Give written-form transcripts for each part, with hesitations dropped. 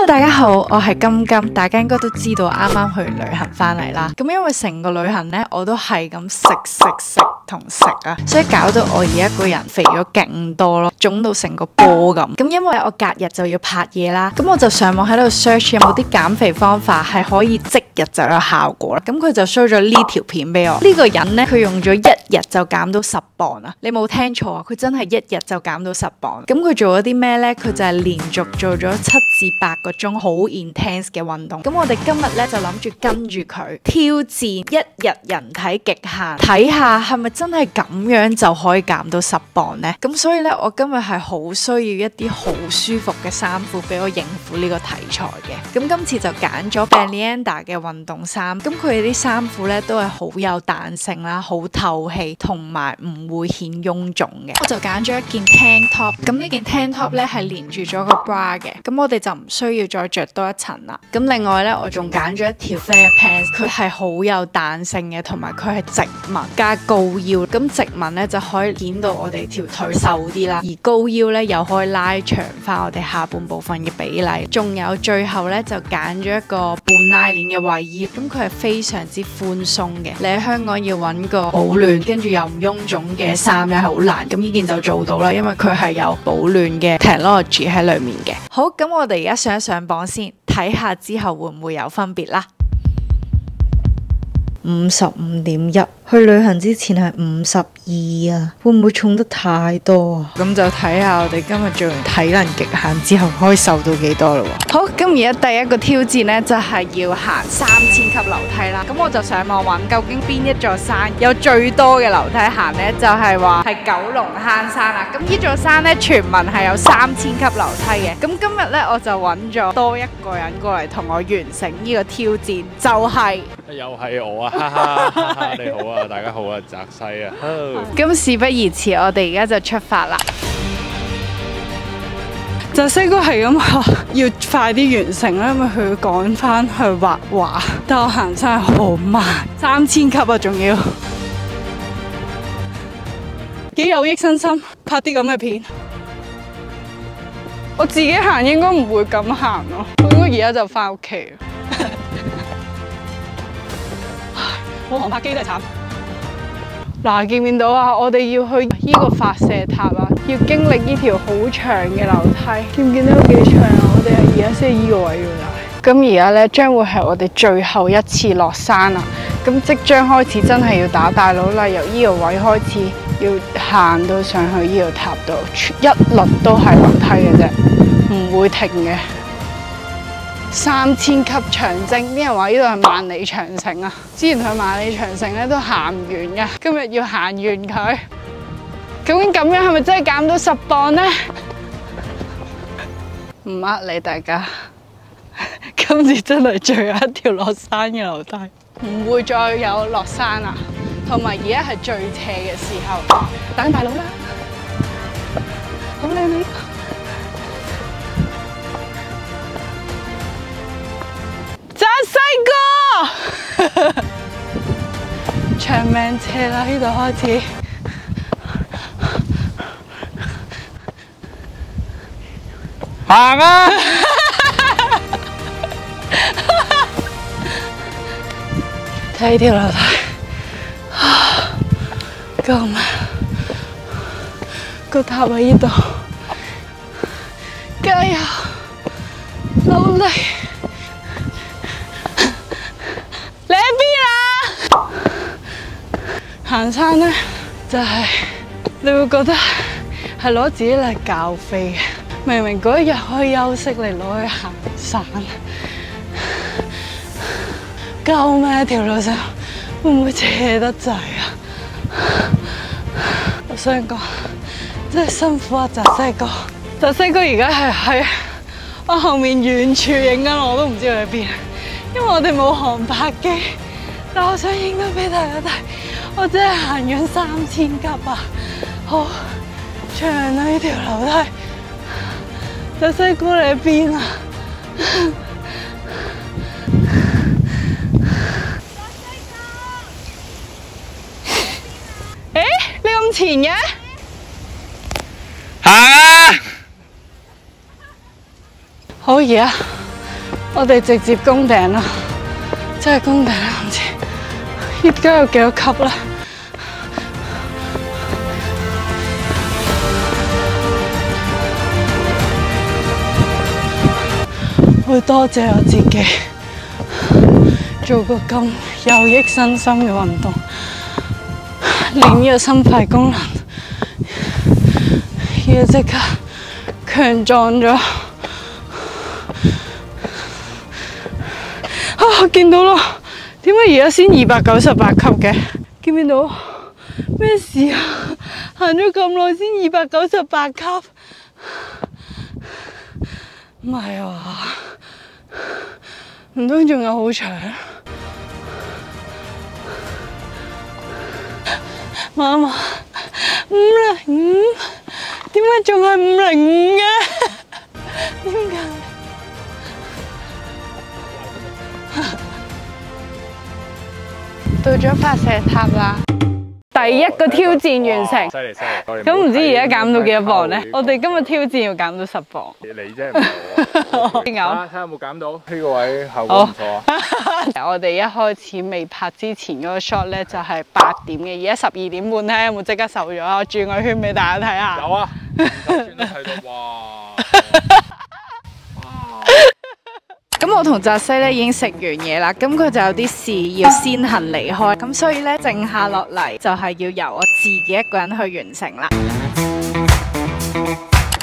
大家好，我係金金，大家應該都知道啱啱去完旅行翻嚟啦。咁因為成個旅行呢，我都係咁食同食啊，所以搞到我而家個人肥咗勁多咯，腫到成個波咁。咁因為我隔日就要拍嘢啦，咁我就上網喺度 search 有冇啲減肥方法係可以即日就有效果啦。咁佢就 show 咗呢條片俾我。呢個人呢，佢用咗1日就減到10磅啊！你冇聽錯啊，佢真係1日就減到10磅。咁佢做咗啲咩呢？佢就係連續做咗7至8個鐘好 intense 嘅運動。咁我哋今日呢，就諗住跟住佢挑戰1日人體極限，睇下係咪真係咁樣就可以減到10磅呢？咁所以呢，我今日係好需要一啲好舒服嘅衫褲俾我應付呢個題材嘅。咁今次就揀咗 Balenciaga 嘅運動衫。咁佢哋啲衫褲呢，都係好有彈性啦，好透氣，同埋唔會顯臃腫嘅。我就揀咗一件 tank top。咁呢件 tank top 呢，係連住咗個 bra 嘅。咁我哋就唔需要再着多一層啦。咁另外呢，我仲揀咗一條 flare pants，佢係好有彈性嘅，同埋佢係直紋加高腰。咁直紋呢，就可以顯到我哋條腿瘦啲啦，而高腰呢，又可以拉長翻我哋下半部分嘅比例。仲有最後呢，就揀咗一個半拉鏈嘅衛衣，咁佢係非常之寬鬆嘅。你喺香港要揾個保暖跟住又唔臃腫嘅衫咧，係好難。咁呢件就做到啦，因為佢係有保暖嘅 technology 喺裏面嘅。好，咁我哋而家上一上磅先，睇下之後會唔會有分別啦。55.1，去旅行之前係52啊，會唔會重得太多啊？咁就睇下我哋今日做完體能極限之後可以瘦到幾多咯喎。好，咁而家第一個挑戰呢，就係要行3000級樓梯啦。咁我就上網揾究竟邊一座山有最多嘅樓梯行呢？就係話係九龍坑山啦。咁呢座山呢，傳聞係有3000級樓梯嘅。咁今日呢，我就揾咗多一個人過嚟同我完成呢個挑戰，就係又係我啊！哈哈哈哈，你好啊，大家好啊，澤西啊！咁事不宜遲，我哋而家就出發啦。澤西哥係咁話要快啲完成啦，因為佢要趕翻去畫畫。但我行山係好慢，3000級啊，仲要幾有益身心，拍啲咁嘅片。我自己行應該唔會咁行咯，我應該而家就翻屋企。冇航拍機真係慘。嗱，見唔見到啊？我哋要去呢個發射塔啊，要經歷呢條好長嘅樓梯。見唔見到有幾長啊？我哋而家先係呢個位㗎啦。咁而家咧將會係我哋最後一次落山啦。咁即將開始真係要打大佬啦，由呢個位開始要行到上去呢個塔度，一律都係樓梯嘅啫，唔會停嘅。3000級長征，啲人話呢度係萬里長城啊！之前去萬里長城咧都行唔完嘅，今日要行完佢。究竟咁樣係咪真係減到10磅呢？唔呃你大家，今次真係最後一條落山嘅樓梯，唔會再有落山啦。同埋而家係最斜嘅時候，打緊大佬啦，好靚呢！澤西哥，長命斜啦，呢度開始行啊！睇呢條樓梯，救命！個塔喺呢度，加油，努力！行山呢，就係你會覺得係攞自己嚟教飛嘅。明明嗰一日可以休息，你攞去行山，救命！條路上會唔會斜得滯啊？我想講，真係辛苦啊，澤西哥。澤西哥而家係喺我後面遠處影緊我，都唔知佢喺邊，因為我哋冇航拍機。但我想影到俾大家睇。我真係行緊3000級啊，好長啊呢條樓梯。澤西哥你喺邊啊？誒，你咁前嘅？行啊！好，而家我哋直接攻頂啦，真係攻頂啦！唔知而家有幾多級啦？會多謝我自己做個咁有益身心嘅運動，練呢個心肺功能，要即刻強壯咗。我見到咯，點解而家先298級嘅？見唔見到？咩事啊？行咗咁耐先298級，唔係啊？唔通仲有好長？媽媽505，點解仲係505嘅？點解？到咗發射塔啦！第一個挑戰完成，犀利犀利！咁唔知而家減到幾多磅咧？我哋今日挑戰要減到10磅。你啫，唔係我。睇下有冇減到？呢個位效果唔錯啊！我哋一開始未拍之前嗰個 shot 咧，就係8點嘅，而家12點半，睇下有冇即刻瘦咗？我轉個圈俾大家睇下。有啊，轉都睇到，哇！咁我同澤西咧已經食完嘢啦，咁佢就有啲事要先行離開，咁所以咧剩下落嚟就係要由我自己一個人去完成啦。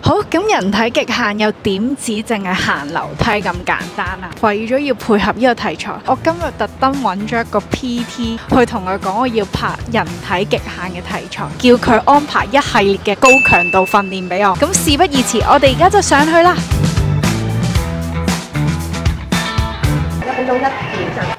好，咁人體極限又點止淨係行樓梯咁簡單啊？為咗要配合呢個題材，我今日特登揾咗一個 PT 去同佢講我要拍人體極限嘅題材，叫佢安排一系列嘅高強度訓練俾我。咁事不宜遲，我哋而家就上去啦。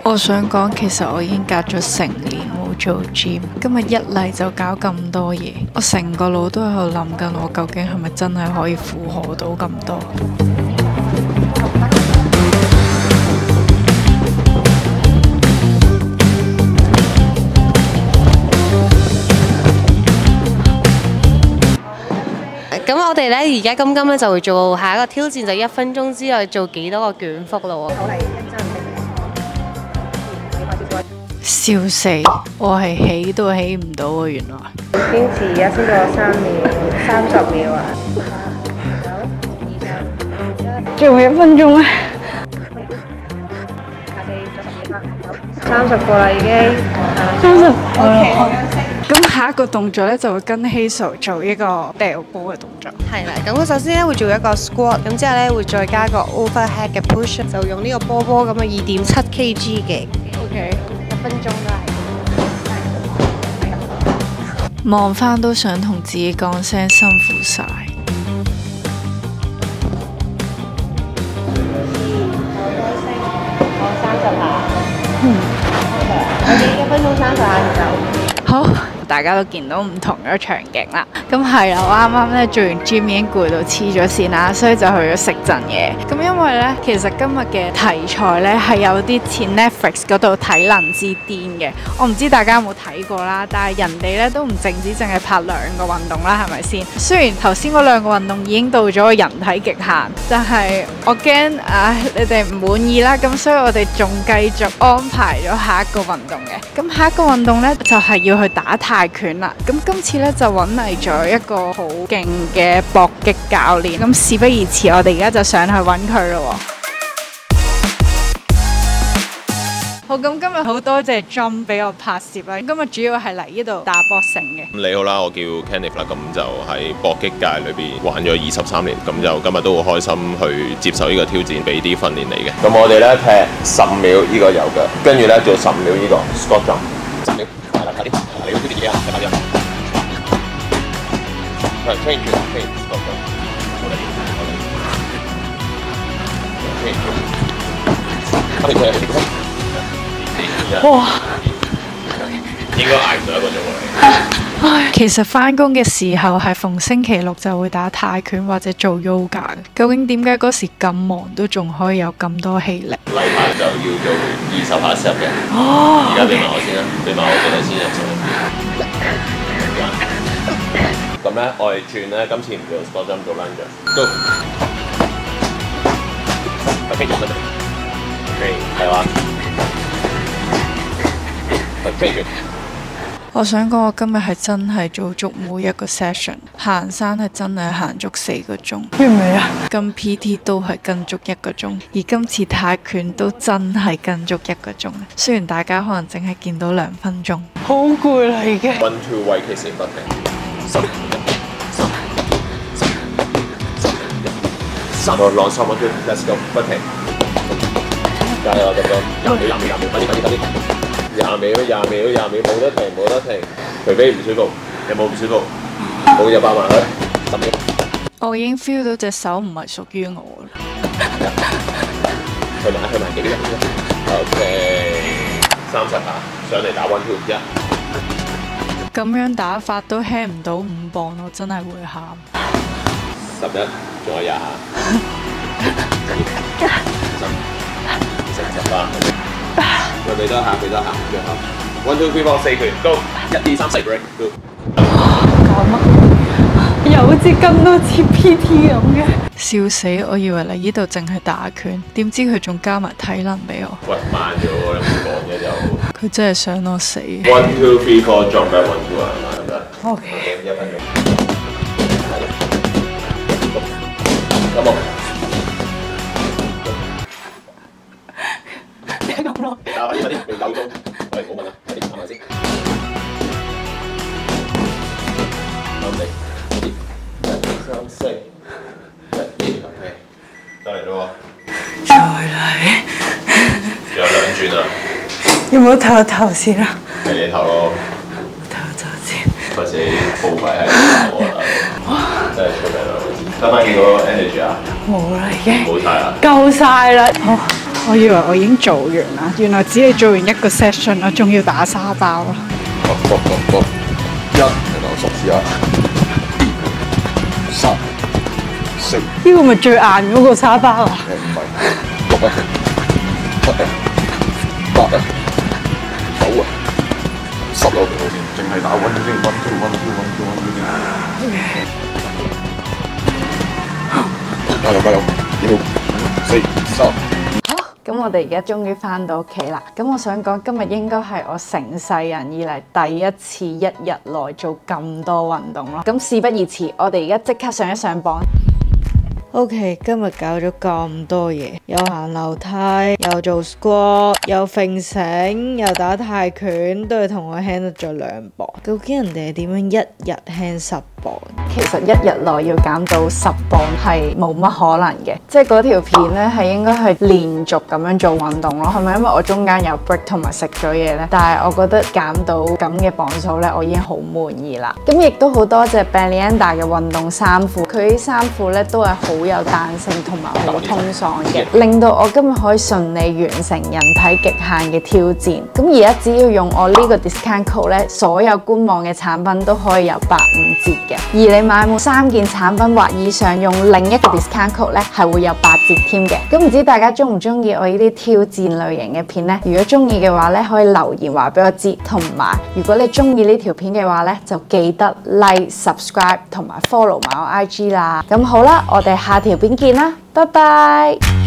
我想講，其實我已經隔咗成年冇做 gym， 今日一嚟就搞咁多嘢，我成個腦都喺度諗緊，我究竟係咪真係可以負荷到咁多？咁我哋咧而家金金咧就會做下一個挑戰，就1分鐘之內做幾多個捲腹咯喎。笑死！我係起都起唔到啊！原來堅持1先到3秒，30秒啊！仲有1分鐘咩？30個啦已經。30。咁下一個動作咧就會跟希素做一個掉波嘅動作。係啦，咁佢首先咧會做一個 squat，咁之後咧會再加個 overhead 嘅 push， 就用呢個波波咁嘅2.7 kg 嘅。OK。1分鐘都係。望翻都想同自己講聲辛苦晒。我30下。我哋1分鐘30下就走。好。大家都見到唔同嘅場景啦，咁係啦，我啱啱咧做完 gym 已經攰到黐咗線啦，所以就去咗食陣嘢。咁因為咧，其實今日嘅題材咧係有啲似 Netflix 嗰度體能之巔嘅，我唔知大家有冇睇過啦，但係人哋咧都唔淨係拍2個運動啦，係咪先？雖然頭先嗰2個運動已經到咗個人體極限，但係我驚你哋唔滿意啦，咁所以我哋仲繼續安排咗下一個運動嘅。咁下一個運動咧就係要去打泰拳啦，咁今次咧就揾嚟咗一個好勁嘅搏擊教練，咁事不宜遲，我哋而家就上去揾佢咯。好，咁今日好多謝 John 俾我拍攝啦，今日主要係嚟呢度打 boxing 嘅。你好啦，我叫 Kenneth 啦，咁就喺搏擊界裏邊玩咗23年，咁就今日都好開心去接受呢個挑戰，俾啲訓練你嘅。咁我哋咧踢15秒呢個右腳，跟住咧做15秒呢個 squat jump，15秒，係啦，快啲，你要呢啲嘢啊，快啲啊！係 change squat jump， 好嚟，哇！應該捱唔到1個鐘喎。其實返工嘅時候係逢星期6就會打泰拳或者做 yoga 嘅。究竟點解嗰時咁忙都仲可以有咁多氣力？例牌就要做20下 set 嘅。而家俾埋我先啦，俾埋我幾多先入手。咁咧，我哋轉咧，今次唔做 squat jump，做 lunge。Go。OK，入得嚟。係嘛？飛完。我想講，我今日係真係做足每一個 session， 行山係真係行足4個鐘，完未啊？跟 PT 都係跟足1個鐘，而今次泰拳都真係跟足1個鐘。雖然大家可能淨係見到2分鐘，好攰啦已經。 1 2位企線不停，10 3浪3 1 2 let's go 不停，加油咁樣，20秒快啲，20秒冇得停，除非唔舒服，有冇唔舒服？冇就8萬去，10秒。我已經 feel 到隻手唔係屬於我啦。去埋幾多？OK， 30下，上嚟打1 2 1。咁樣打法都輕唔到5磅，我真係會喊。11，仲有20下。再俾多下，最後1 2 3 4 4拳 ，Go！ 1 2 3 4 break，Go！ 講乜？又好似跟多次 PT 咁嘅。笑死！我以為嚟呢度淨係打拳，點知佢仲加埋體能俾我。喂，慢咗喎，你唔講嘅就。佢真係想我死。1 2 3 4 jump back 1 2啊，係咪得 OK。1分鐘。咁啊！點解咁耐？打快啲，未夠鐘。喂，冇問啦，快啲打埋先。啱你，1 2 3 4，1 2 OK， 得嚟咯喎。再嚟。仲有2轉啊！要唔要唞一唞先啊？係你頭咯。唞先。或者耗費喺頭啊！真係出嚟啦！得翻幾個 energy 啊？冇啦已經。冇晒啦。夠晒啦。我以為我已經做完啦，原來只係做完1個 session， 我仲要打沙包啦。1，然後10次啊，2、3、4。呢個咪最硬嗰個沙包啊？唔係6啊，7啊，8啊，9啊，10咯，好似淨係打1 2 1 2 1 2 1 2 1 2。加油！2、4、3。咁我哋而家終於返到屋企啦。咁我想講，今日應該係我成世人以嚟第一次1日內做咁多運動咯。咁事不宜遲，我哋而家即刻上一上磅。OK， 今日搞咗咁多嘢，又行樓梯，又做 squat， 又揈繩，又打泰拳，都係同我輕咗2磅。究竟人哋係點樣1日輕10磅？其實1日內要減到10磅係冇乜可能嘅，即係嗰條片咧係應該係連續咁樣做運動咯，係咪？因為我中間有 break 同埋食咗嘢咧，但係我覺得減到咁嘅磅數咧，我已經好滿意啦。咁亦都好多謝 Balenciaga 嘅運動衫褲，佢啲衫褲咧都係好有彈性同埋好通爽嘅，令到我今日可以順利完成人體極限嘅挑戰。咁而家只要用我呢個 discount code 咧，所有官網嘅產品都可以有85折嘅。而你買滿3件產品或以上，用另一個 discount code 咧係會有8折添嘅。咁唔知大家中唔中意我呢啲挑戰類型嘅片呢？如果中意嘅話咧，可以留言話俾我知。同埋如果你中意呢條片嘅話咧，就記得 like、subscribe 同埋 follow 埋我 IG 啦。咁好啦，我哋下條片見啦，拜拜。